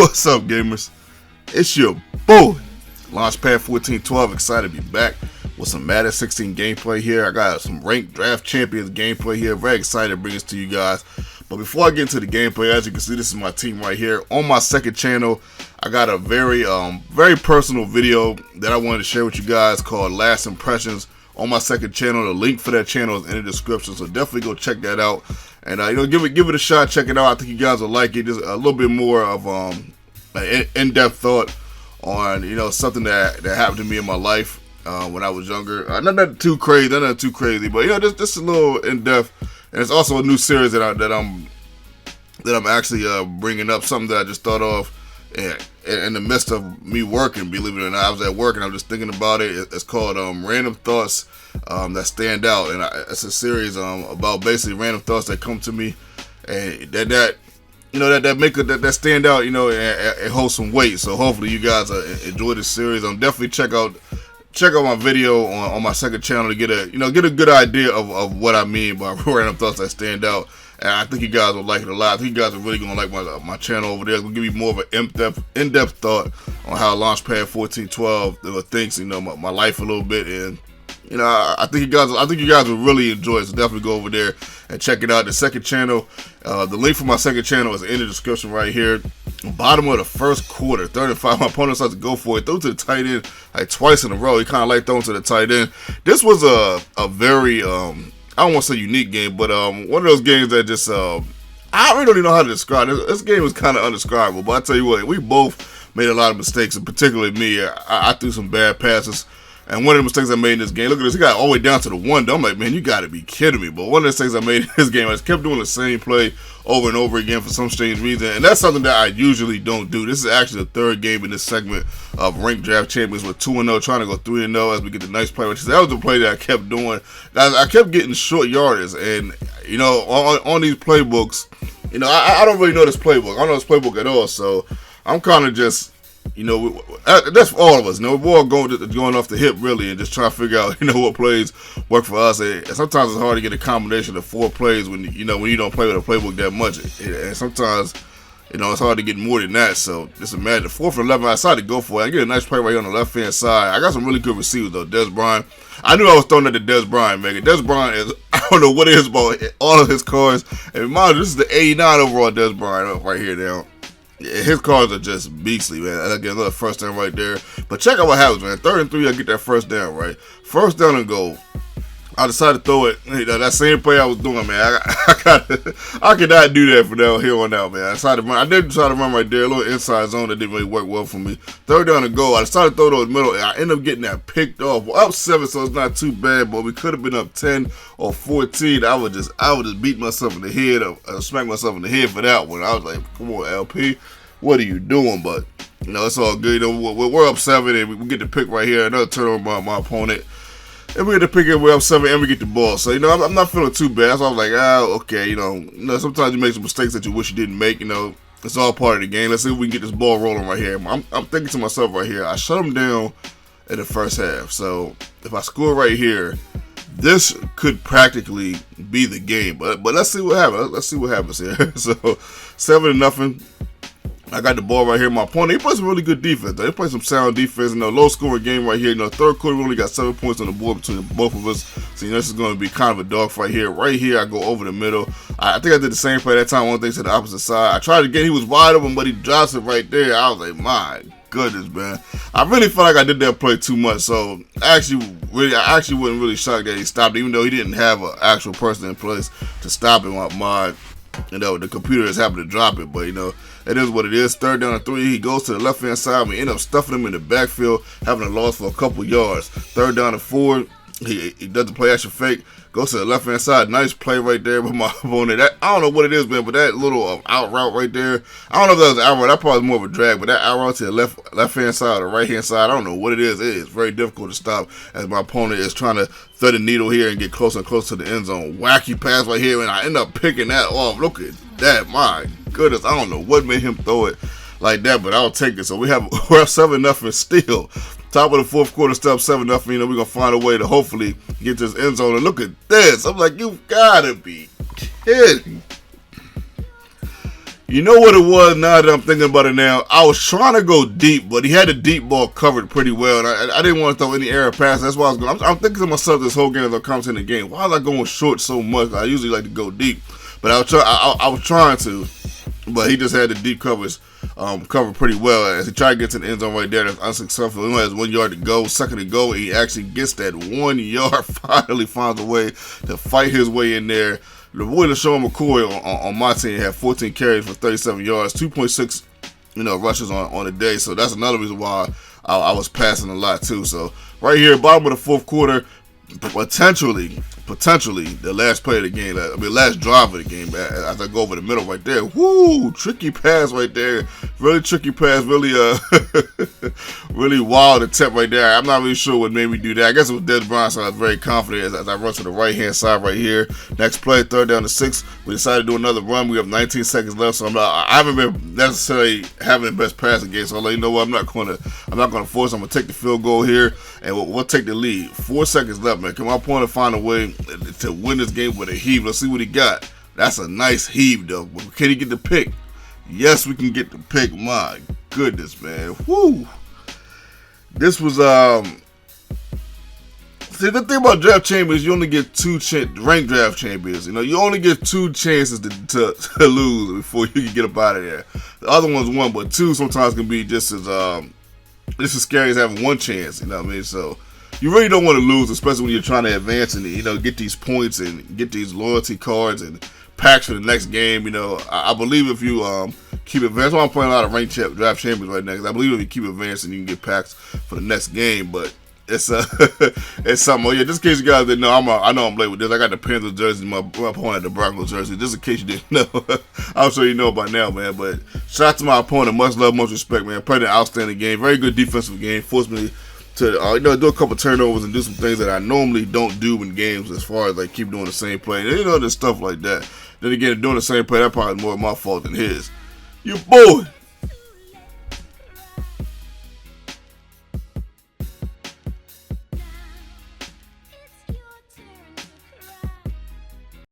What's up, gamers? It's your boy, Launchpad 1412. Excited to be back with some Madden 16 gameplay here. I got some ranked draft champions gameplay here. Very excited to bring this to you guys. But before I get into the gameplay, as you can see, this is my team right here. On my second channel, I got a very personal video that I wanted to share with you guys called Last Impressions. On my second channel, the link for that channel is in the description, so definitely go check that out. And give it a shot, check it out. I think you guys will like it. Just a little bit more of an in-depth thought on something that happened to me in my life when I was younger. Not too crazy, but just a little in-depth. And it's also a new series that I'm actually bringing up. Something that I just thought of in the midst of me working. Believe it or not, I was at work and I was just thinking about it. It's called Random Thoughts that Stand Out, and it's a series about basically random thoughts that come to me and that stand out. It holds some weight. So hopefully you guys enjoy this series. Definitely check out my video on my second channel to get a good idea of what I mean by random thoughts that stand out. And I think you guys will like it a lot. I think you guys are really gonna like my channel over there. It's gonna give you more of an in-depth thought on how Launchpad 1412 thinks, my life a little bit. And I think you guys will really enjoy it. So definitely go over there and check it out. The second channel, the link for my second channel is in the description right here. Bottom of the first quarter, 3rd and 5. My opponent starts to go for it. Threw to the tight end like twice in a row. He kind of like throwing to the tight end. This was a very I don't want to say unique game, but one of those games that just I really don't even know how to describe it. This game was kind of undescribable, but I tell you what, we both made a lot of mistakes, and particularly me. I threw some bad passes, and one of the mistakes I made in this game, look at this, he got all the way down to the 1. I'm like, man, you got to be kidding me. But one of the things I made in this game, I just kept doing the same play over and over again for some strange reason, and that's something that I usually don't do. This is actually the third game in this segment of Ranked Draft Champions with 2-0, trying to go 3-0 as we get the nice play. Which that was the play that I kept doing. I kept getting short yardage, and on these playbooks, I don't really know this playbook. I don't know this playbook at all, so I'm kind of just, that's for all of us. We're all going off the hip really, and just trying to figure out what plays work for us. And sometimes it's hard to get a combination of 4 plays when you don't play with a playbook that much. And sometimes it's hard to get more than that. So just imagine 4th and 11. I decided to go for it. I get a nice play right here on the left hand side. I got some really good receivers though. Des Bryant. I knew I was throwing at the Des Bryant, man. Des Bryant is, I don't know what it is about all of his cards. And remind you, this is the 89 overall Des Bryant right here now. His cards are just beastly, man. I get another first down right there. But check out what happens, man. 3rd and 3, I get that first down, right? First down and goal. I decided to throw it. That same play I was doing, man. I could not do that from down here on out, man. I did try to run right there, a little inside zone that didn't really work well for me. 3rd down and goal. I decided to throw those middle, and I ended up getting that picked off. Well, up 7, so it's not too bad, but we could have been up 10 or 14. I would just beat myself in the head, or smack myself in the head for that one. I was like, come on, LP. What are you doing? But it's all good. We're up 7, and we get the pick right here. Another turnover by my opponent, and we get the pick, and we're up 7, and we get the ball. So I'm not feeling too bad. So I was like, okay. Sometimes you make some mistakes that you wish you didn't make. It's all part of the game. Let's see if we can get this ball rolling right here. I'm thinking to myself right here, I shut them down in the first half. So if I score right here, this could practically be the game. But let's see what happens. Let's see what happens here. So 7-0. I got the ball right here. My opponent, he plays some really good defense, though. He plays some sound defense. Low scoring game right here. 3rd quarter, we only got 7 points on the board between both of us. So, this is going to be kind of a dogfight here. Right here, I go over the middle. I think I did the same play that time. One thing to the opposite side. I tried to get, he was wide open, but he drops it right there. I was like, my goodness, man. I really felt like I did that play too much. So, I actually wasn't really shocked that he stopped it, even though he didn't have an actual person in place to stop him. The computer is happy to drop it, but it is what it is. 3rd down and 3. He goes to the left hand side. We end up stuffing him in the backfield, having a loss for a couple yards. 3rd down and 4. He does the play action fake. Goes to the left hand side. Nice play right there with my opponent. I don't know what it is, man, but that little out route right there. I don't know if that was an out route. That probably more of a drag, but that out route to the left hand side or right hand side, I don't know what it is. It is very difficult to stop as my opponent is trying to thread the needle here and get closer and closer to the end zone. Wacky pass right here, and I end up picking that off. Look at that. My goodness. I don't know what made him throw it like that, but I'll take it. So we're up 7-0 still. Top of the 4th quarter, still up 7-0. We're going to find a way to hopefully get to this end zone. And look at this. I'm like, you've got to be kidding. You know what it was now that I'm thinking about it now? I was trying to go deep, but he had the deep ball covered pretty well, and I didn't want to throw any error passes. That's why I was going. I'm thinking to myself this whole game as I'm commentating the game, why was I going short so much? I usually like to go deep, but I was trying to, but he just had the deep covers covered pretty well. As he tried to get to the end zone right there, that's unsuccessful. He only has 1 yard to go, second to go, and he actually gets that 1 yard, finally finds a way to fight his way in there. The boy LaShawn McCoy on my team had 14 carries for 37 yards, 2.6 rushes on the day. So that's another reason why I was passing a lot too. So right here, bottom of the fourth quarter, potentially the last play of the game. Last drive of the game. As I go over the middle right there, whoo, tricky pass right there. Really tricky pass. Really really wild attempt right there. I'm not really sure what made me do that. I guess it was Des Bryant, so I was very confident as I run to the right hand side right here. Next play, 3rd down to 6. We decided to do another run. We have 19 seconds left, so I haven't been necessarily having the best passing game. So I'll let you know what, I'm not gonna force. I'm gonna take the field goal here, and we'll take the lead. 4 seconds left, man. Come on, point to find a way to win this game with a heave. Let's see what he got. That's a nice heave, though. But can he get the pick? Yes, we can get the pick. My goodness, man. Whoo. This was see, the thing about draft champions, you only get 2 ranked draft champions. You only get 2 chances to lose before you can get up out of there. The other one's 1, but 2 sometimes can be just as scary as having 1 chance. You know what I mean? So you really don't want to lose, especially when you're trying to advance and get these points and get these loyalty cards and packs for the next game. I believe if you keep advancing, that's why I'm playing a lot of ranked draft champions right now. Because I believe if you keep advancing, you can get packs for the next game. But it's it's something. Oh yeah, just in case you guys didn't know, I know I'm late with this. I got the Panthers jersey, my opponent had the Broncos jersey. Just in case you didn't know, I'm sure you know by now, man. But shout out to my opponent, much love, much respect, man. Played an outstanding game, very good defensive game. Forced me to do a couple turnovers and do some things that I normally don't do in games, as far as like keep doing the same play, and just stuff like that. Then again, doing the same play, that probably is more my fault than his. You boy.